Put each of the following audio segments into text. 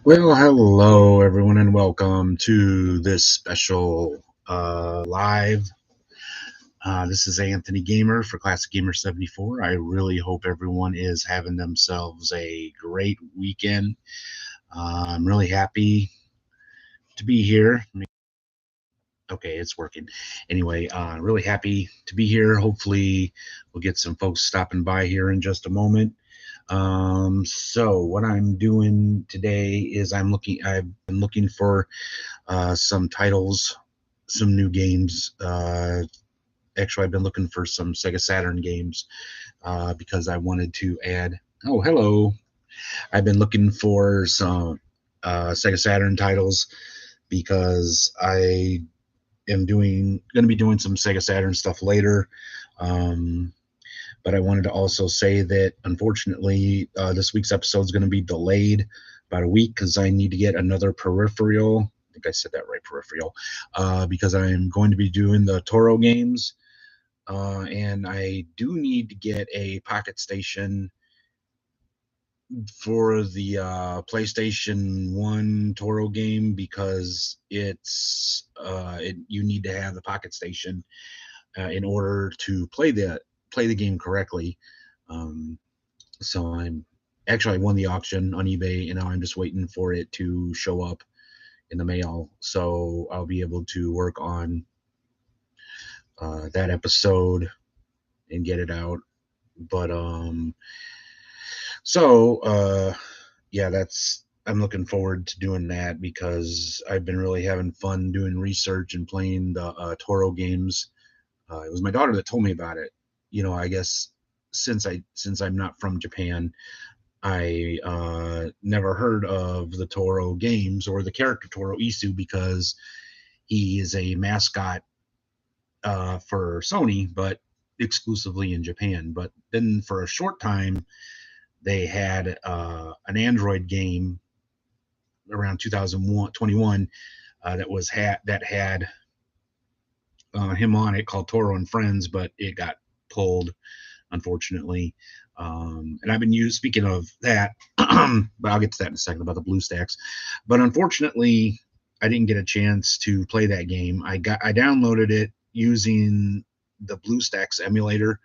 Well, hello everyone, and welcome to this special live. This is Anthony Gamer for Classic Gamer 74. I really hope everyone is having themselves a great weekend. I'm really happy to be here. Okay, it's working. Anyway, really happy to be here. Hopefully, we'll get some folks stopping by here in just a moment. So what I'm doing today is I've been looking for some titles, some new games. Actually, I've been looking for some Sega Saturn games because I wanted to add. Oh, hello! I've been looking for some Sega Saturn titles because I am going to be doing some Sega Saturn stuff later. Um, but I wanted to also say that unfortunately, this week's episode is going to be delayed about a week because I need to get another peripheral. I think I said that right, peripheral, because I'm going to be doing the Toro games, and I do need to get a Pocket Station for the PlayStation 1 Toro game because you need to have the Pocket Station in order to play the game correctly. Um, So I won the auction on eBay, and now I'm just waiting for it to show up in the mail. So I'll be able to work on that episode and get it out. But so yeah, that's I'm looking forward to doing that because I've been really having fun doing research and playing the Toro games. It was my daughter that told me about it. I guess since I'm not from Japan, I never heard of the Toro games or the character Toro Isu because he is a mascot for Sony, but exclusively in Japan. But then for a short time, they had an Android game around 2021 that had him on it called Toro and Friends, but it got pulled unfortunately. And I've been speaking of that, but I'll get to that in a second about the BlueStacks. But unfortunately, I didn't get a chance to play that game. I downloaded it using the BlueStacks emulator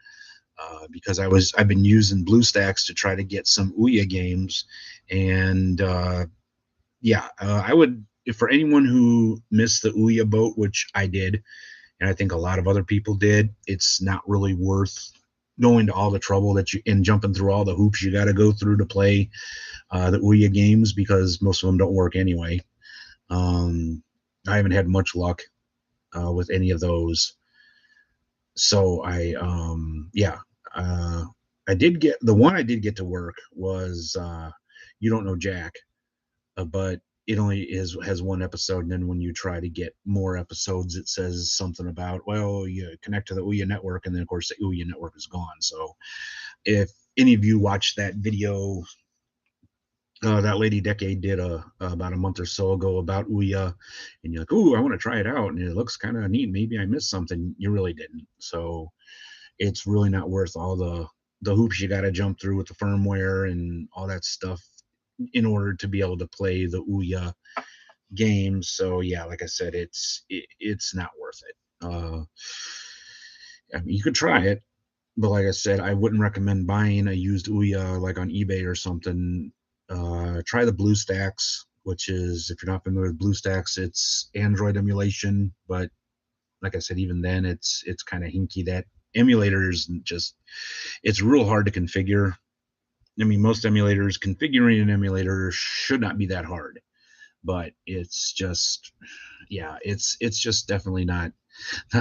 because I've been using BlueStacks to try to get some Ouya games, and yeah, I would for anyone who missed the Ouya boat, which I did, and I think a lot of other people did. It's not really worth going to all the trouble that you and jumping through all the hoops you got to go through to play the Ouya games because most of them don't work anyway. Um, I haven't had much luck with any of those, so yeah, uh, I did get the one I did get to work was You Don't Know Jack, but it only has one episode, and then when you try to get more episodes, it says something about, well, you connect to the Ouya network, and then of course the Ouya network is gone. So if any of you watched that video that Lady Decade did about a month or so ago about Ouya, and you're like, "Ooh, I want to try it out," and it looks kind of neat. Maybe I missed something. You really didn't. So it's really not worth all the hoops you got to jump through with the firmware and all that stuff in order to be able to play the Ouya games. So yeah, like I said, it's not worth it. I mean, you could try it, but like I said, I wouldn't recommend buying a used Ouya like on eBay or something. Try the BlueStacks, which is, if you're not familiar with BlueStacks, it's Android emulation, but like I said, even then it's kind of hinky. That emulators just it's real hard to configure. I mean, most emulators, configuring an emulator should not be that hard, but it's just, yeah, it's just definitely not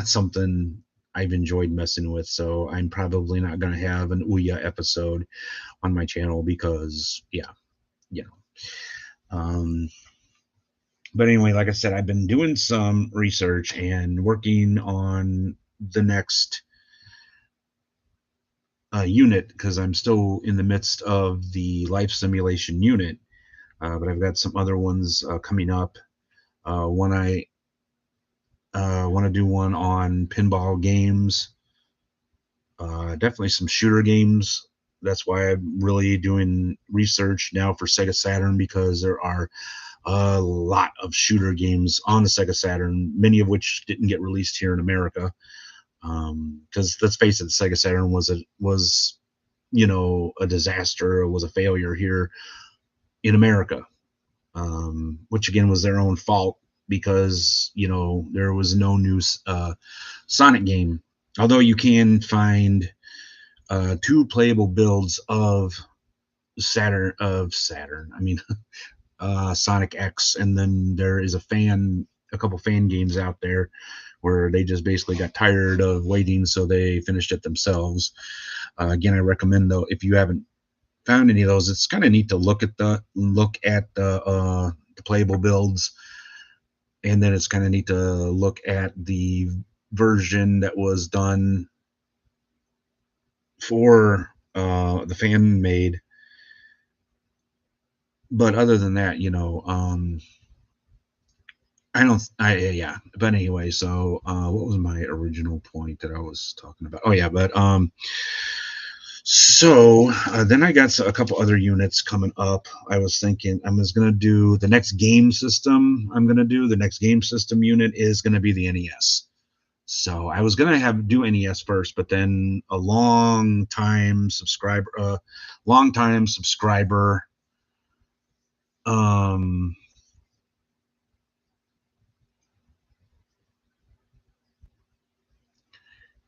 something I've enjoyed messing with. So I'm probably not going to have an Ouya episode on my channel because, yeah, you know. But anyway, like I said, I've been doing some research and working on the next unit because I'm still in the midst of the life simulation unit. But I've got some other ones coming up. One I want to do one on pinball games, definitely some shooter games. That's why I'm really doing research now for Sega Saturn, because there are a lot of shooter games on the Sega Saturn, many of which didn't get released here in America. Because let's face it, the Sega Saturn was a disaster. It was a failure here in America, which again was their own fault, because there was no new Sonic game. Although you can find two playable builds of Saturn. I mean, Sonic X, and then there is a couple fan games out there where they just basically got tired of waiting, so they finished it themselves. Again, I recommend, though, if you haven't found any of those, it's kind of neat to look at the playable builds, and then it's kind of neat to look at the version that was done for the fan made. But other than that, I don't. Yeah. But anyway, so what was my original point that I was talking about? Oh yeah, but so then I got a couple other units coming up. I was thinking I was gonna do the next game system. The next game system unit is gonna be the NES. So I was gonna do NES first, but then a long time subscriber, um,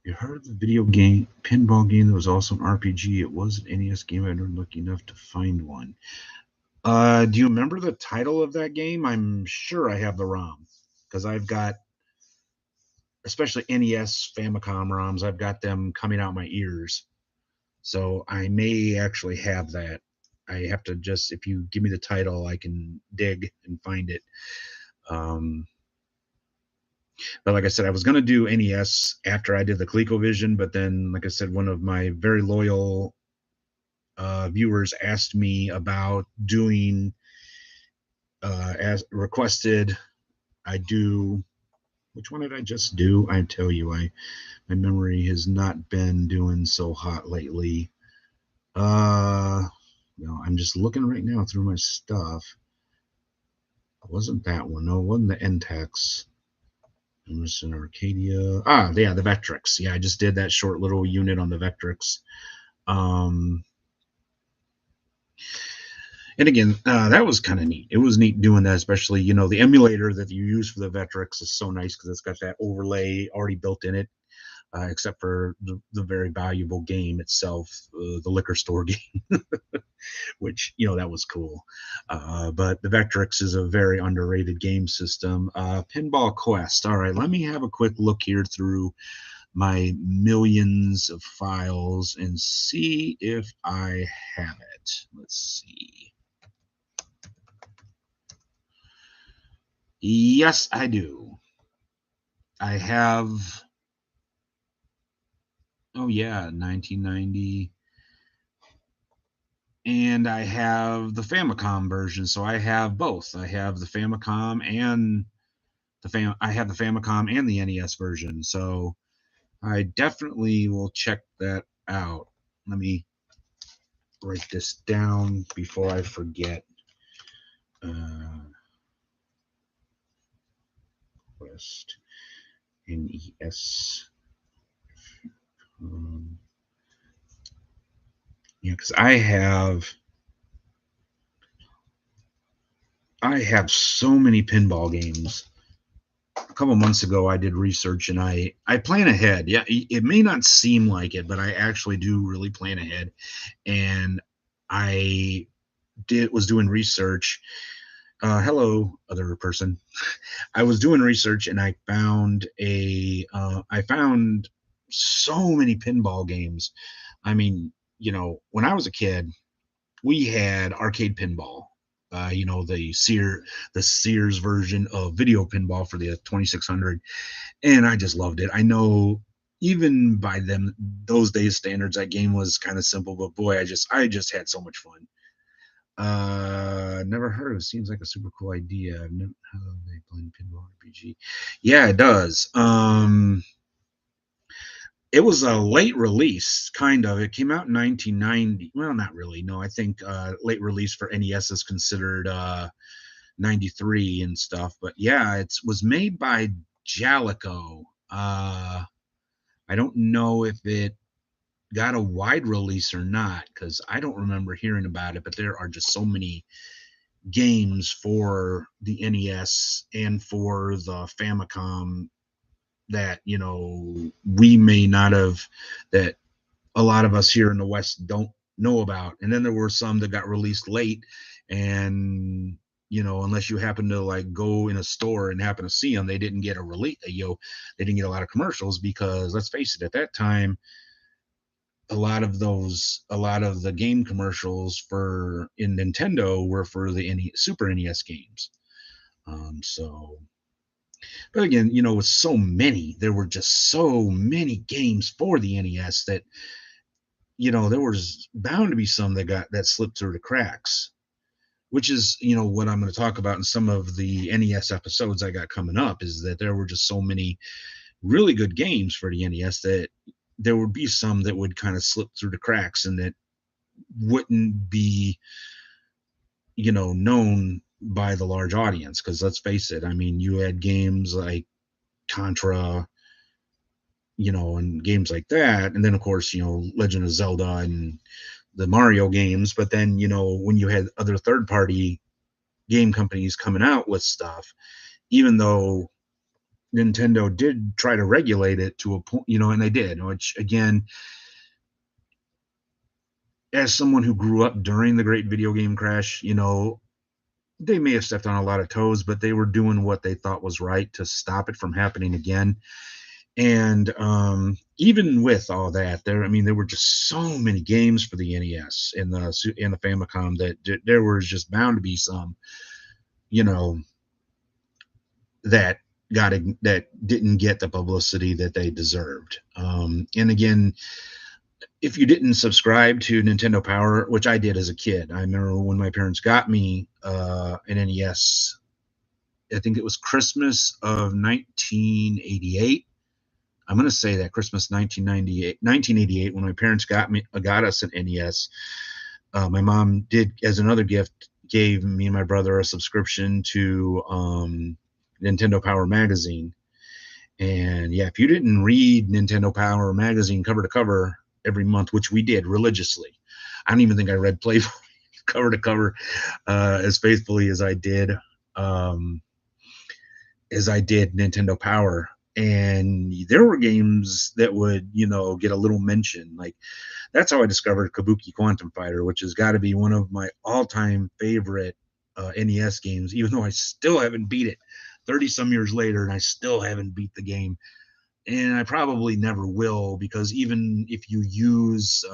you heard of the video game pinball game that was also an RPG? It was an NES game. I didn't look enough to find one. Do you remember the title of that game? I'm sure I have the ROM, because I've got, especially NES Famicom ROMs, I've got them coming out my ears. So I may actually have that. I have to just, if you give me the title, I can dig and find it. But like I said, I was going to do NES after I did the ColecoVision, but then, like I said, one of my very loyal viewers asked me about doing, as requested, I do. Which one did I just do? I tell you, my memory has not been doing so hot lately. I'm just looking right now through my stuff. It wasn't that one. No, it wasn't the NTEX. Emerson Arcadia. Yeah, the Vectrex. Yeah, I just did that short little unit on the Vectrex. And again, that was kind of neat. It was neat doing that, especially, the emulator that you use for the Vectrex is so nice because it's got that overlay already built in it, except for the very valuable game itself, the liquor store game, which, that was cool. But the Vectrex is a very underrated game system. Pinball Quest. All right, let me have a quick look here through my millions of files and see if I have it. Let's see. Yes, I do. I have. Oh yeah, 1990. And I have the Famicom version, so I have both. I have the Famicom and I have the Famicom and the NES version, so I definitely will check that out. Let me write this down before I forget. Quest NES. Yeah, because I have so many pinball games. A couple months ago, I did research, and I plan ahead. Yeah, it may not seem like it, but I actually do really plan ahead. And I was doing research. Hello, other person. I was doing research, and I found I found so many pinball games. I mean, when I was a kid, we had arcade pinball. The Sears version of video pinball for the 2600, and I just loved it. I know even by those days standards, that game was kind of simple, but boy, I just had so much fun. Never heard of it. Seems like a super cool idea. How they blend pinball RPG. Yeah, it does. It was a late release, kind of. It came out in 1990. Well, not really. No, I think late release for NES is considered 93 and stuff. But yeah, it was made by Jalico. I don't know if it got a wide release or not because I don't remember hearing about it. But there are just so many games for the NES and for the Famicom that we may not have, that a lot of us here in the West don't know about. And then there were some that got released late, and unless you happen to like go in a store and happen to see them, they didn't get a release. They didn't get a lot of commercials because let's face it, at that time, a lot of the game commercials for in Nintendo were for the Super NES games. So, but again, with so many, there were just so many games for the NES that there was bound to be some that slipped through the cracks, which is what I'm going to talk about in some of the NES episodes I got coming up, is that there were just so many really good games for the NES that there would be some that would kind of slip through the cracks and that wouldn't be known by the large audience. Because let's face it, I mean, you had games like Contra, and games like that, and then of course Legend of Zelda and the Mario games. But then when you had other third party game companies coming out with stuff, even though Nintendo did try to regulate it to a point, and they did, which again, as someone who grew up during the great video game crash, they may have stepped on a lot of toes, but they were doing what they thought was right to stop it from happening again. And even with all that, there were just so many games for the NES and the Famicom that there was just bound to be some, that that didn't get the publicity that they deserved. And again, if you didn't subscribe to Nintendo Power, which I did as a kid, I remember when my parents got me an NES. I think it was Christmas of 1988. I'm going to say that Christmas 1988, when my parents got us an NES. My mom did, as another gift, gave me and my brother a subscription to Nintendo Power magazine. And yeah, if you didn't read Nintendo Power magazine cover to cover every month, which we did religiously, I don't even think I read Playboy cover to cover as faithfully as I did Nintendo Power. And there were games that would get a little mention. Like, that's how I discovered Kabuki Quantum Fighter, which has got to be one of my all-time favorite NES games, even though I still haven't beat it 30 some years later, and I still haven't beat the game. And I probably never will, because even if you use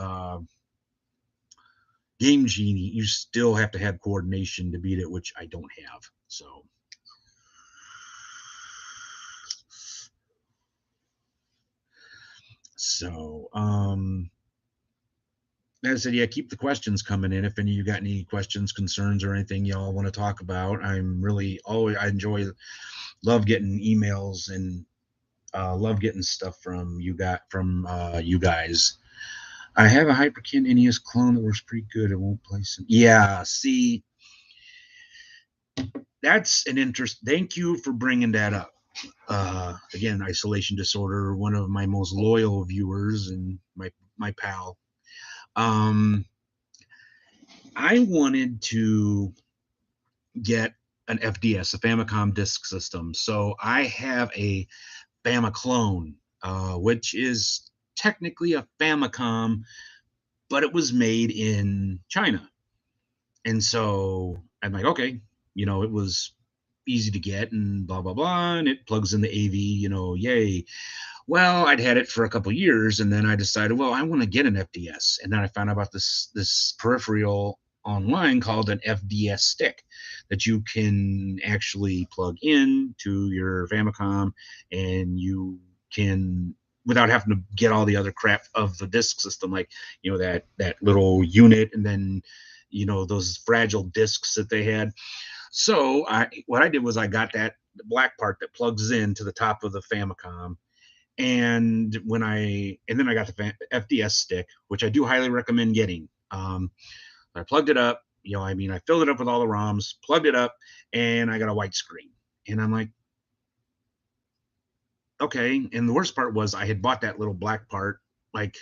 Game Genie, you still have to have coordination to beat it, which I don't have. So, as I said, yeah, keep the questions coming in. If any of you got any questions, concerns, or anything y'all want to talk about, I love getting emails and love getting stuff from you guys. I have a Hyperkin NES clone that works pretty good. It won't play some. Yeah, see, that's an interest. Thank you for bringing that up. Again, Isolation Disorder, one of my most loyal viewers and my pal. I wanted to get an FDS, a Famicom Disk System. So I have a Famiclone, which is technically a Famicom, but it was made in China. And so I'm like, okay, it was easy to get and blah, blah, blah. And it plugs in the AV, yay. Well, I'd had it for a couple of years, and then I decided, well, I want to get an FDS. And then I found out about this peripheral online called an FDS stick that you can actually plug in to your Famicom, and you can, without having to get all the other crap of the disk system, like that little unit, and then those fragile discs that they had. So what I did was I got that black part that plugs in to the top of the Famicom, And then I got the FDS stick, which I do highly recommend getting. I plugged it up, I filled it up with all the ROMs, plugged it up, and I got a white screen. And I'm like, okay. And the worst part was I had bought that little black part like,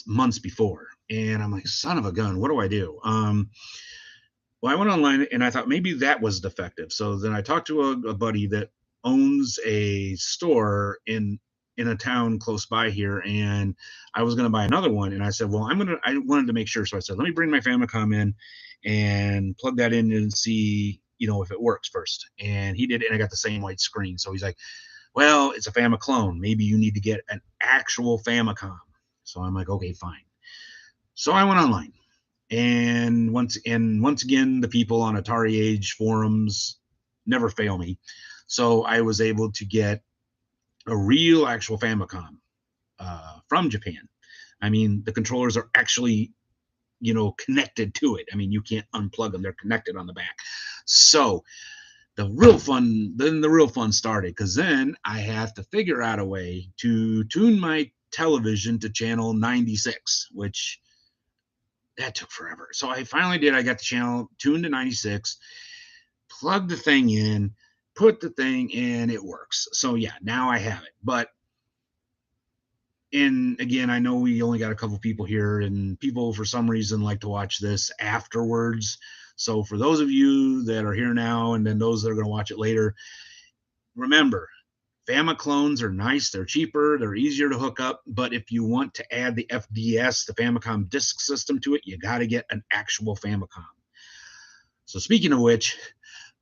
months before. And I'm like, son of a gun, what do I do? Well, I went online and I thought maybe that was defective. So then I talked to a buddy that owns a store in a town close by here, and I was going to buy another one. And I said, well, I wanted to make sure. So I said, let me bring my Famicom in and plug that in and see, if it works first. And he did it, and I got the same white screen. So he's like, well, it's a Famiclone. Maybe you need to get an actual Famicom. So I'm like, okay, fine. So I went online. And once again, the people on Atari Age forums never fail me. So I was able to get a real actual Famicom from Japan. I mean, the controllers are actually, connected to it. I mean, you can't unplug them. They're connected on the back. So the real fun started, because then I have to figure out a way to tune my television to channel 96, which that took forever. So I finally did. I got the channel tuned to 96, plugged the thing in, put the thing in, it works. So yeah, now I have it. But again, I know we only got a couple people here, and people for some reason like to watch this afterwards. So for those of you that are here now, and then those that are going to watch it later, remember, Famiclones are nice. They're cheaper. They're easier to hook up. But if you want to add the FDS, the Famicom Disk System, to it, you got to get an actual Famicom. So speaking of which,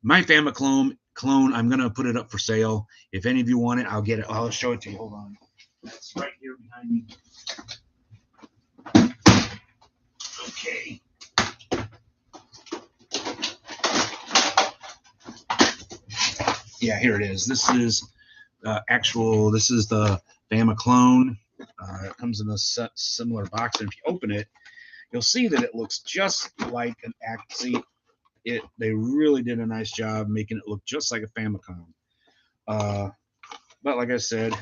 my Famiclone, I'm going to put it up for sale. If any of you want it, I'll get it. I'll show it to you. Hold on. That's right here behind me. Okay. Yeah, here it is. This is this is the Famiclone. It comes in a similar box, and if you open it, you'll see that it looks just like an they really did a nice job making it look just like a Famicom. But like I said,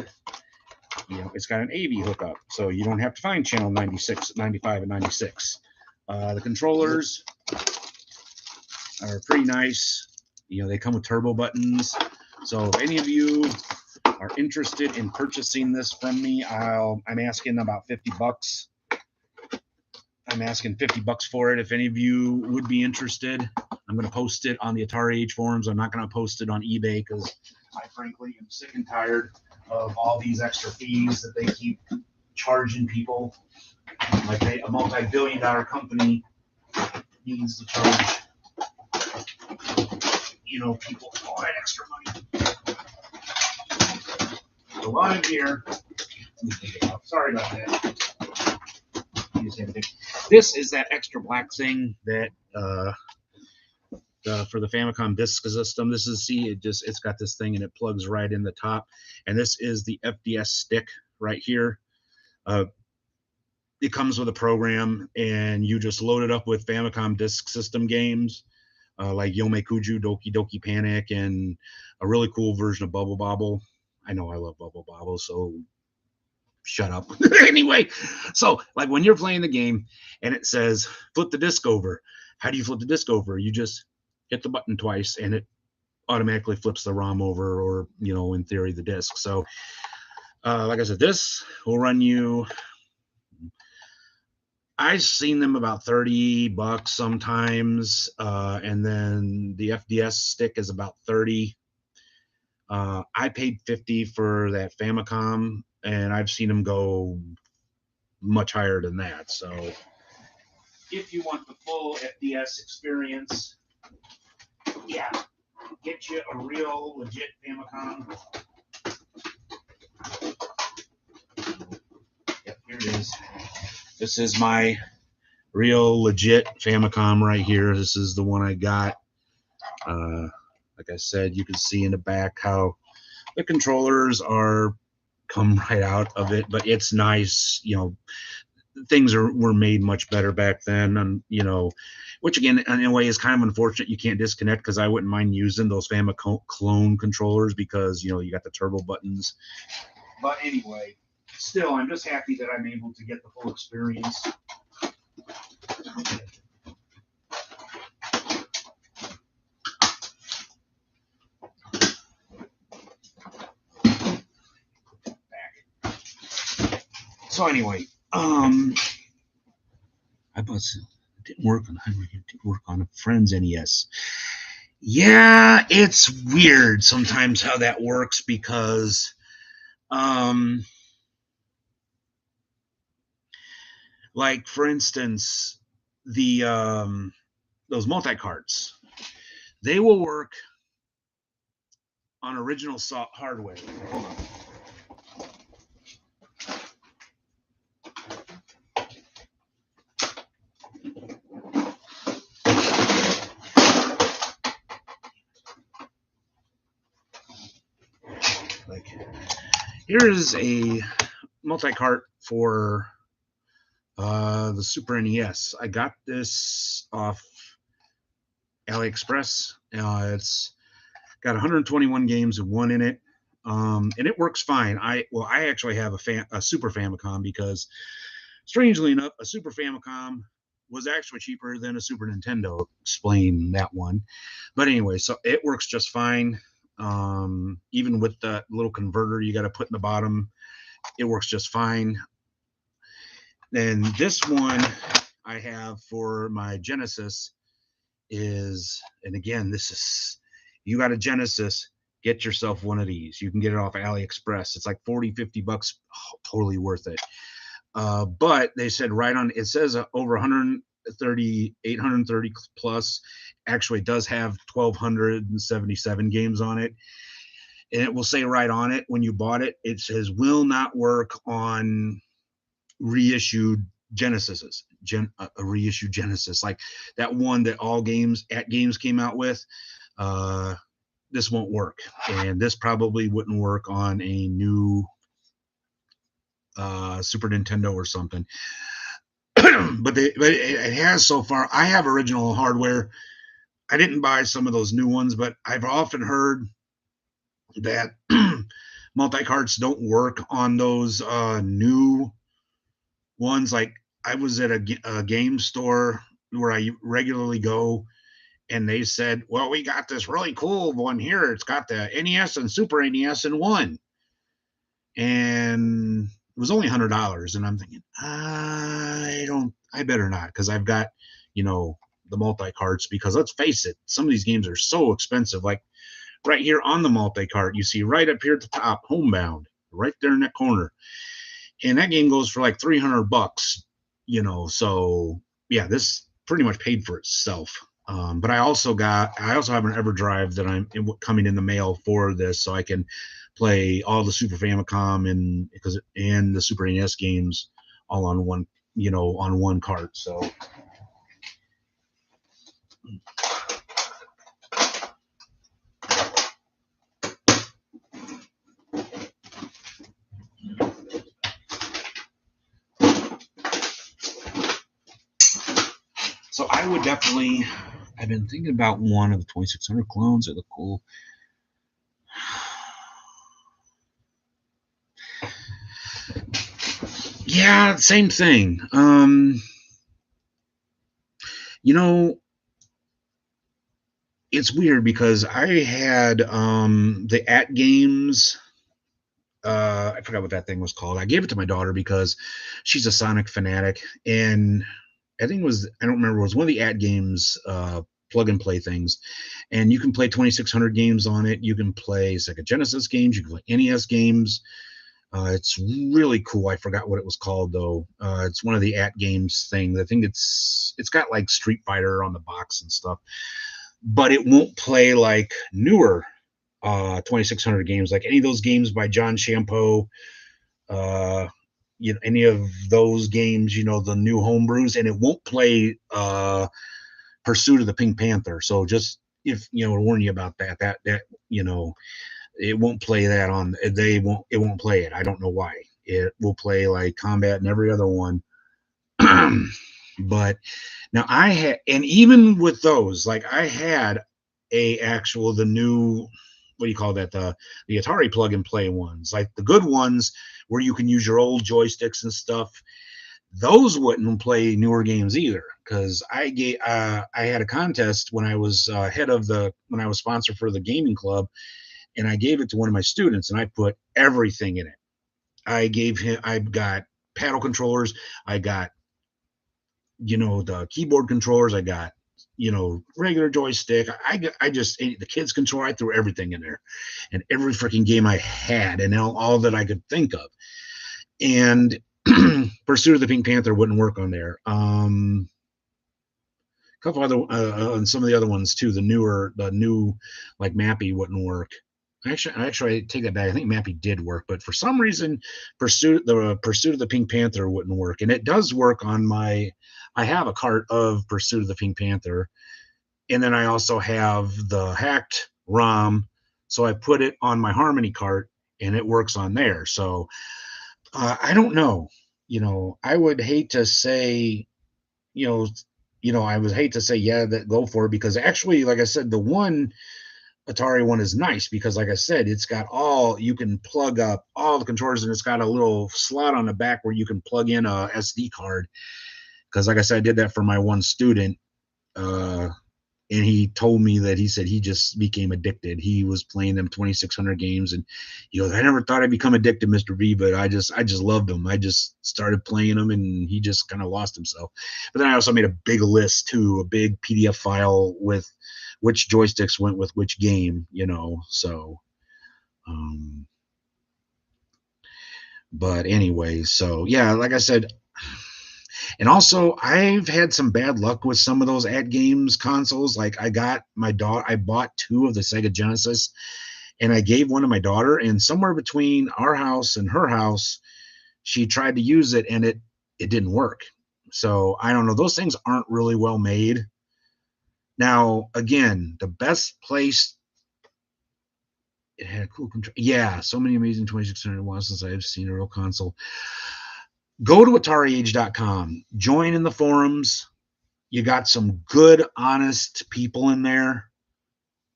it's got an AV hookup, so you don't have to find channel 96, 95, and 96. The controllers are pretty nice. They come with turbo buttons. So if any of you are interested in purchasing this from me, I'm asking about $50. I'm asking $50 for it. If any of you would be interested, I'm going to post it on the Atari Age forums. I'm not going to post it on eBay, because I frankly am sick and tired of all these extra fees that they keep charging people. Like a multi-billion-dollar company needs to charge, people all that extra money. So while I'm here, sorry about that. This is that extra black thing that for the Famicom Disk System. This is, it's got this thing, and it plugs right in the top. And this is the FDS stick right here. It comes with a program, and you just load it up with Famicom Disk System games like Yomekuju, Doki Doki Panic, and a really cool version of Bubble Bobble. I know I love Bubble Bobble, so shut up. Anyway, so like when you're playing the game and it says flip the disc over, how do you flip the disc over? You just hit the button twice, and it automatically flips the ROM over, or in theory, the disc. So like I said, this will run you, I've seen them about $30 sometimes, and then the FDS stick is about 30. I paid 50 for that Famicom, and I've seen them go much higher than that. So if you want the full FDS experience, yeah, get you a real legit Famicom. Yep, here it is. This is my real legit Famicom right here. This is the one I got. Like I said, you can see in the back how the controllers come right out of it, but it's nice. Things were made much better back then, and which again, in a way, is kind of unfortunate. You can't disconnect, because I wouldn't mind using those Famiclone controllers, because you got the turbo buttons. But anyway, still, I'm just happy that I'm able to get the full experience. So anyway, I bought it didn't work on it didn't work on a friend's NES. Yeah, it's weird sometimes how that works because like for instance, the those multi-carts, they will work on original hardware. Hold on. Like, here's a multi-cart for the Super NES. I got this off AliExpress. It's got 121 games and one in it, and it works fine. I actually have a Super Famicom because, strangely enough, a Super Famicom was actually cheaper than a Super Nintendo. Explain that one, but anyway, so it works just fine. Even with the little converter you got to put in the bottom, it works just fine. And this one I have for my Genesis is, and again, this is, you got a Genesis, get yourself one of these. You can get it off AliExpress. It's like 40-50 bucks. Oh, totally worth it. But they said right on, it says over 830 plus. Actually, it does have 1,277 games on it. And it will say right on it when you bought it, it says will not work on reissued Genesises, a reissued Genesis, like that one that all games at games came out with. This won't work, and this probably wouldn't work on a new Super Nintendo or something. but it has so far. I have original hardware. I didn't buy some of those new ones, but I've often heard that multi-carts don't work on those new ones. Like, I was at a game store where I regularly go, and they said, well, we got this really cool one here. It's got the NES and Super NES in one. And it was only $100. And I'm thinking, I better not, because I've got, the multi-carts, because let's face it, some of these games are so expensive. Like right here on the multi-cart, you see right up here at the top, Homebound, right there in that corner. And that game goes for like 300 bucks, so yeah, this pretty much paid for itself. But I also have an EverDrive that I'm coming in the mail for this, so I can play all the Super Famicom and the Super NES games all on one, on one cart. So I would definitely, I've been thinking about one of the 2600 clones that look cool. Yeah, same thing. It's weird because I had the At Games. I forgot what that thing was called. I gave it to my daughter because she's a Sonic fanatic, and I think I don't remember, it was one of the At Games plug and play things, and you can play 2600 games on it. You can play Sega Genesis games, you can play NES games. It's really cool. I forgot what it was called though. It's one of the At Games thing. I think it's got like Street Fighter on the box and stuff, but it won't play like newer 2600 games, like any of those games by John Champeau, any of those games, the new homebrews, and it won't play Pursuit of the Pink Panther. So just, if warn you about that it won't play that on. It won't play it. I don't know why. It will play like Combat and every other one. But now I had, and even with those, like I had the new what do you call that, the Atari plug and play ones, like the good ones where you can use your old joysticks and stuff. Those wouldn't play newer games either, because I had a contest when I was head of the when I was sponsor for the gaming club, and I gave it to one of my students, and I put everything in it. I got paddle controllers, I got the keyboard controllers, I got regular joystick. I just the kids controller. I threw everything in there, and every freaking game I had, and all that I could think of. And Pursuit of the Pink Panther wouldn't work on there. A couple other and some of the other ones too. The new like Mappy wouldn't work. Actually, I take that back. I think Mappy did work, but for some reason, Pursuit of the Pink Panther wouldn't work, and it does work on my. I have a cart of Pursuit of the Pink Panther, and then I also have the hacked ROM, so I put it on my Harmony cart, and it works on there. So I don't know. I would hate to say, you know, I would hate to say, yeah, that go for it, because actually, like I said, the one Atari one is nice because, like I said, it's got you can plug up all the controllers, and it's got a little slot on the back where you can plug in a SD card. Because, like I said, I did that for my one student, and he told me that he said he just became addicted. He was playing them 2,600 games, and he goes, "I never thought I'd become addicted, Mr. V, but I just loved them. I just started playing them, and he just kind of lost himself." But then I also made a big list too, a big PDF file with which joysticks went with which game, So, um, but anyway, so yeah, like I said, and also I've had some bad luck with some of those at games consoles. Like I bought two of the Sega Genesis, and I gave one to my daughter, and somewhere between our house and her house, she tried to use it, and it didn't work. So I don't know. Those things aren't really well made. Now, again, the best place, it had a cool control. Yeah, so many amazing 2,600 watts since I've seen a real console. Go to AtariAge.com. Join in the forums. You got some good, honest people in there.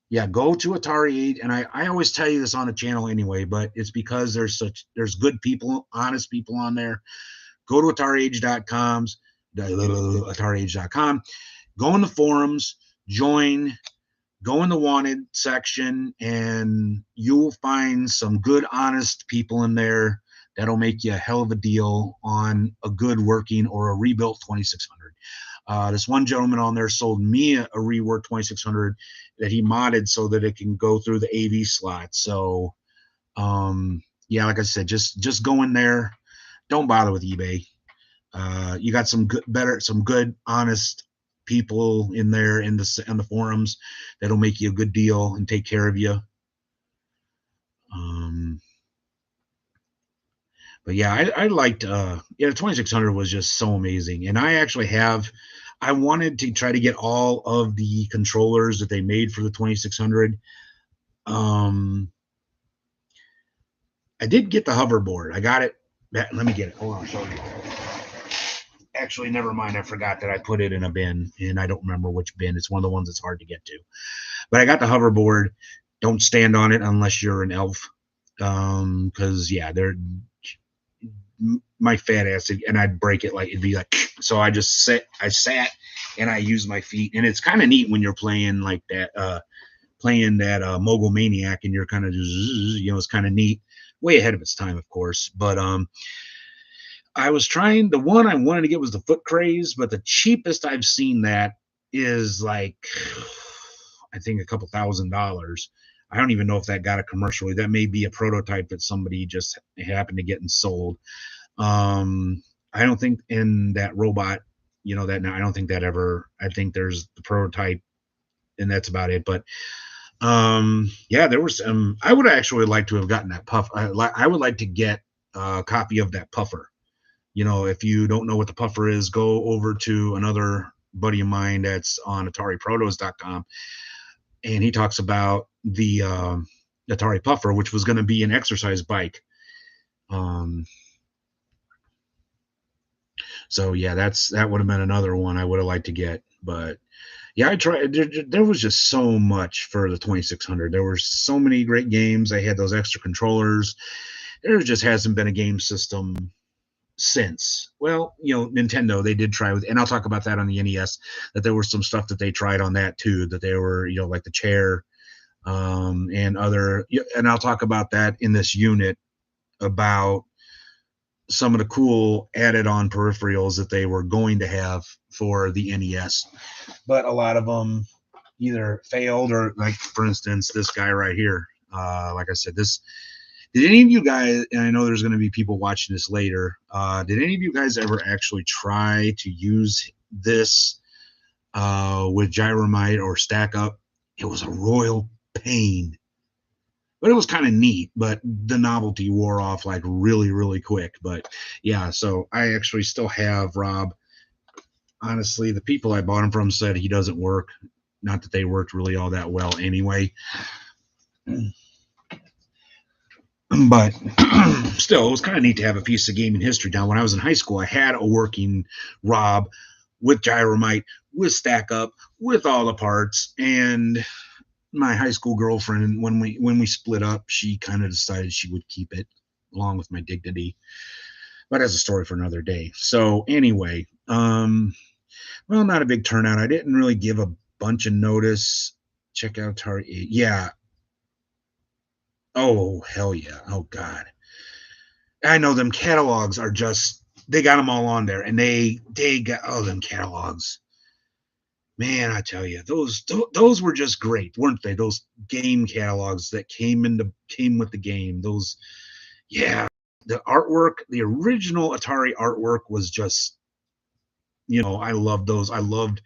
Yeah, go to Atari Age, and I always tell you this on the channel anyway, but it's because there's good people, honest people on there. Go to AtariAge.com. Go in the forums, join, go in the wanted section, and you'll find some good, honest people in there that'll make you a hell of a deal on a good working or a rebuilt 2,600. This one gentleman on there sold me a reworked 2,600 that he modded so that it can go through the AV slot. So, yeah, like I said, just go in there. Don't bother with eBay. You got some good, honest people in there in the forums that'll make you a good deal and take care of you. But yeah, I liked the 2,600 was just so amazing, and I wanted to try to get all of the controllers that they made for the 2,600. I did get the hoverboard. I got it. Let me get it. Hold on, I'll show you. Actually, never mind. I forgot that I put it in a bin, and I don't remember which bin. It's one of the ones that's hard to get to. But I got the hoverboard. Don't stand on it unless you're an elf, because yeah, they're my fat ass, and I'd break it, like it'd be like. So I sat, and I used my feet, and it's kind of neat when you're playing like that, Mogul Maniac, and you're kind of just, it's kind of neat. Way ahead of its time, of course, but I was trying. The one I wanted to get was the Foot Craze, but the cheapest I've seen that is like, I think, a couple $1,000s. I don't even know if that got it commercially. That may be a prototype that somebody just happened to get and sold. I don't think in that robot, that now I don't think that ever. I think there's the prototype, and that's about it. But yeah, there was some. I would actually like to have gotten that puff. I would like to get a copy of that puffer. If you don't know what the puffer is, go over to another buddy of mine that's on AtariProtos.com, and he talks about the Atari puffer, which was going to be an exercise bike. So yeah, that would have been another one I would have liked to get. But Yeah, I tried. There was just so much for the 2600. There were so many great games. I had those extra controllers. There just hasn't been a game system since. Well, Nintendo, they did try with, and I'll talk about that on the NES, that there was some stuff that they tried on that too, that they were, like the chair, and other, and I'll talk about that in this unit about some of the cool added on peripherals that they were going to have for the NES, but a lot of them either failed or, like, for instance, this guy right here. Like I said, this. Did any of you guys, and I know there's going to be people watching this later, did any of you guys ever actually try to use this with Gyromite or Stack Up? It was a royal pain. But it was kind of neat, but the novelty wore off like really, really quick. But yeah, so I actually still have Rob. Honestly, the people I bought him from said he doesn't work. Not that they worked really all that well anyway. But still, it was kind of neat to have a piece of gaming history. Now, when I was in high school, I had a working Rob with Gyromite, with Stack Up, with all the parts, and my high school girlfriend, when we split up, she kind of decided she would keep it along with my dignity. But that's a story for another day. So anyway, well, not a big turnout. I didn't really give a bunch of notice. Check out Atari. Yeah. Oh, hell yeah. Oh, God. I know them catalogs are just, they got them all on there, and they got, oh, them catalogs. Man, I tell you, those were just great, weren't they? Those game catalogs that came with the game. Those, yeah, the artwork, the original Atari artwork was just, I loved those. I loved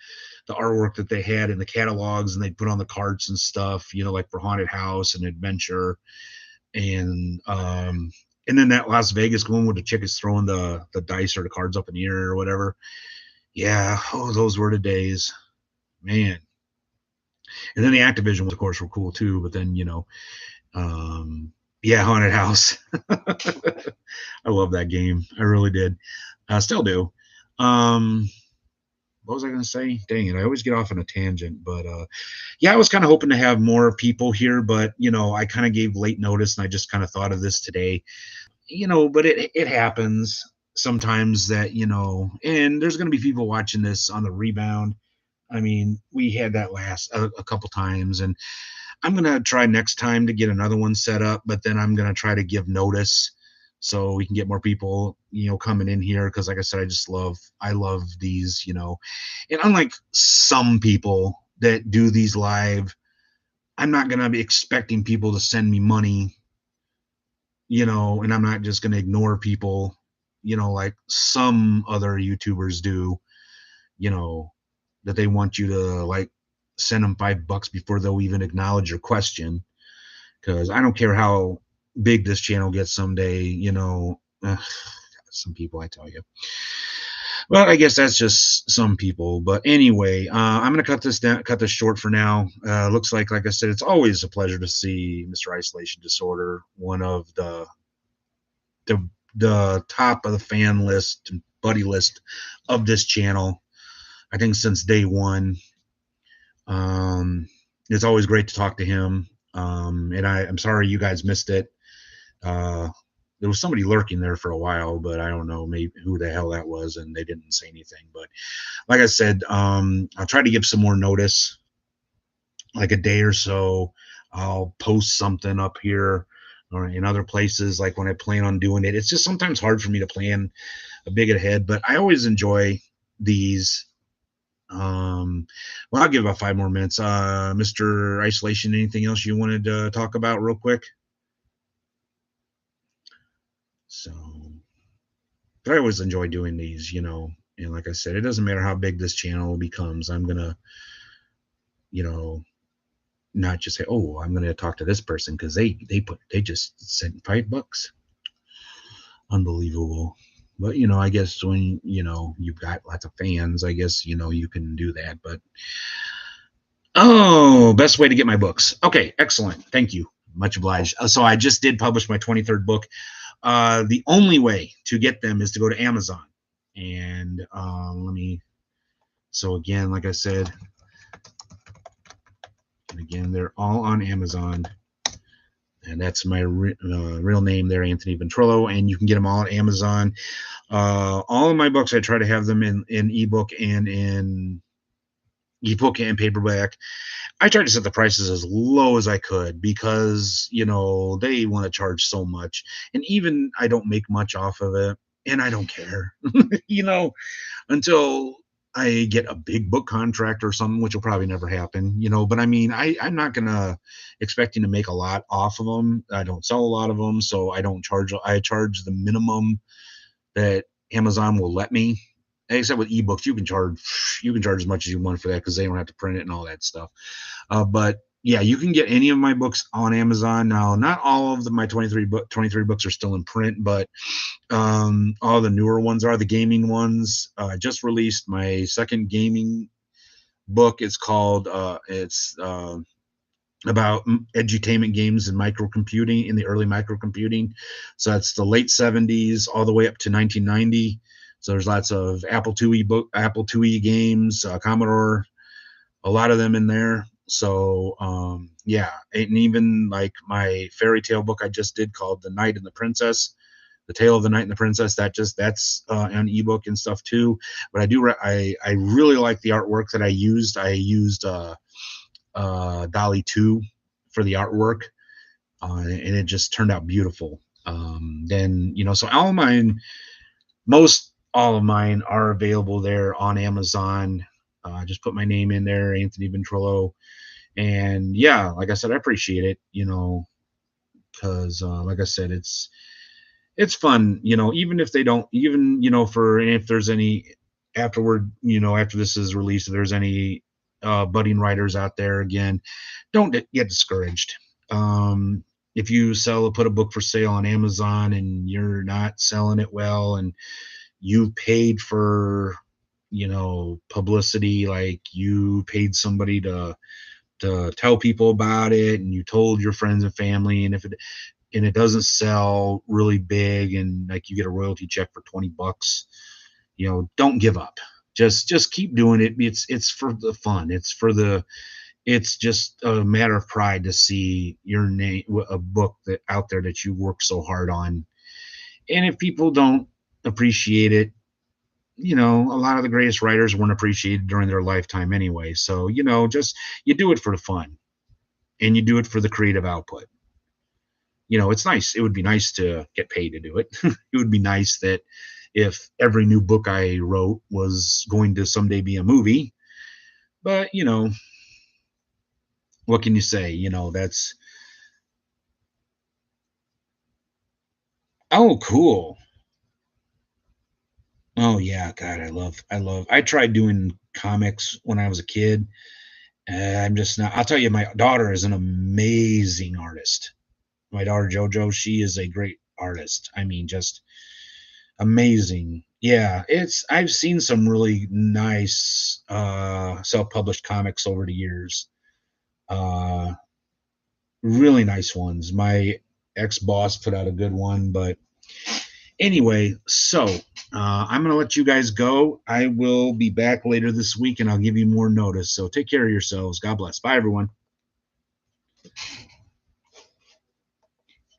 the artwork that they had in the catalogs, and they put on the carts and stuff, like for Haunted House and Adventure, and then that Las Vegas one where the chick is throwing the dice or the cards up in the air or whatever. Yeah, oh, those were the days, man. And then the Activision ones, of course, were cool too. But then, yeah, Haunted House. I love that game. I really did. I still do. What was I going to say? Dang it. I always get off on a tangent. But yeah, I was kind of hoping to have more people here. But, I kind of gave late notice, and I just kind of thought of this today. But it happens sometimes that, and there's going to be people watching this on the rebound. I mean, we had that last a couple times, and I'm going to try next time to get another one set up, but then I'm going to try to give notice so we can get more people, coming in here. Cause like I said, I love these, and unlike some people that do these live, I'm not going to be expecting people to send me money, and I'm not just going to ignore people, like some other YouTubers do, that they want you to, like, send them $5 before they'll even acknowledge your question. Because I don't care how big this channel gets someday, some people, I tell you. Well, I guess that's just some people. But anyway, I'm going to cut this short for now. Looks like I said, it's always a pleasure to see Mr. Isolation Disorder, one of the top of the fan list and buddy list of this channel. I think since day one. It's always great to talk to him. And I'm sorry you guys missed it. There was somebody lurking there for a while, but I don't know maybe who the hell that was, and they didn't say anything. But like I said, I'll try to give some more notice, like a day or so. I'll post something up here or in other places, like when I plan on doing it. It's just sometimes hard for me to plan a big ahead, but I always enjoy these. Well, I'll give about 5 more minutes. Mr. Isolation, anything else you wanted to talk about real quick? So, but I always enjoy doing these, and like I said, it doesn't matter how big this channel becomes. I'm gonna, not just say, oh, I'm gonna talk to this person because they just sent $5. Unbelievable. But, I guess when, you've got lots of fans, I guess, you can do that. But, oh, best way to get my books. Okay, excellent. Thank you. Much obliged. So I just did publish my 23rd book. The only way to get them is to go to Amazon. And so again, like I said, Again, they're all on Amazon. And that's my real name there, Anthony Ventrilo. And you can get them all at Amazon. All of my books, I try to have them in ebook and in ebook and paperback. I tried to set the prices as low as I could because, they want to charge so much. And even I don't make much off of it. And I don't care, you know, until I get a big book contract or something, which will probably never happen, But I mean, I'm not gonna expecting to make a lot off of them. I don't sell a lot of them, so I don't charge. I charge the minimum that Amazon will let me. Except with ebooks, you can charge as much as you want for that because they don't have to print it and all that stuff. But yeah, you can get any of my books on Amazon now. Not all of my 23 books are still in print, but all the newer ones are the gaming ones. I just released my second gaming book. It's called it's about edutainment games and microcomputing in the early microcomputing. So that's the late 70s all the way up to 1990. So there's lots of Apple IIe games, Commodore, a lot of them in there. So yeah, and even like my fairy tale book I just did called The Knight and the Princess, The Tale of the Knight and the Princess. That's an ebook and stuff too. But I really like the artwork that I used. I used DALL-E 2 for the artwork, and it just turned out beautiful. Then so most all of mine are available there on Amazon. Just put my name in there, Anthony Ventrilo, and yeah, like I said, I appreciate it, because like I said, it's fun, even if they don't, even for if there's any afterward, after this is released, if there's any budding writers out there, again, don't get discouraged. If you put a book for sale on Amazon and you're not selling it well, and you paid for publicity, like you paid somebody to tell people about it, and you told your friends and family, and if it doesn't sell really big, and like you get a royalty check for $20, don't give up. Just keep doing it. It's for the fun. It's just a matter of pride to see your name, a book that out there that you worked so hard on. And if people don't appreciate it, a lot of the greatest writers weren't appreciated during their lifetime anyway. So, just you do it for the fun, and you do it for the creative output. It's nice. It would be nice to get paid to do it. It would be nice that if every new book I wrote was going to someday be a movie, but what can you say? That's, oh, cool. Oh yeah, God, I tried doing comics when I was a kid. I'm just not, I'll tell you, my daughter is an amazing artist. My daughter JoJo, she is a great artist. I mean, just amazing. Yeah, I've seen some really nice self-published comics over the years. Uh Really nice ones. My ex-boss put out a good one, but anyway, so I'm going to let you guys go. I will be back later this week, and I'll give you more notice. So take care of yourselves. God bless. Bye, everyone.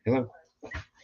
Hello.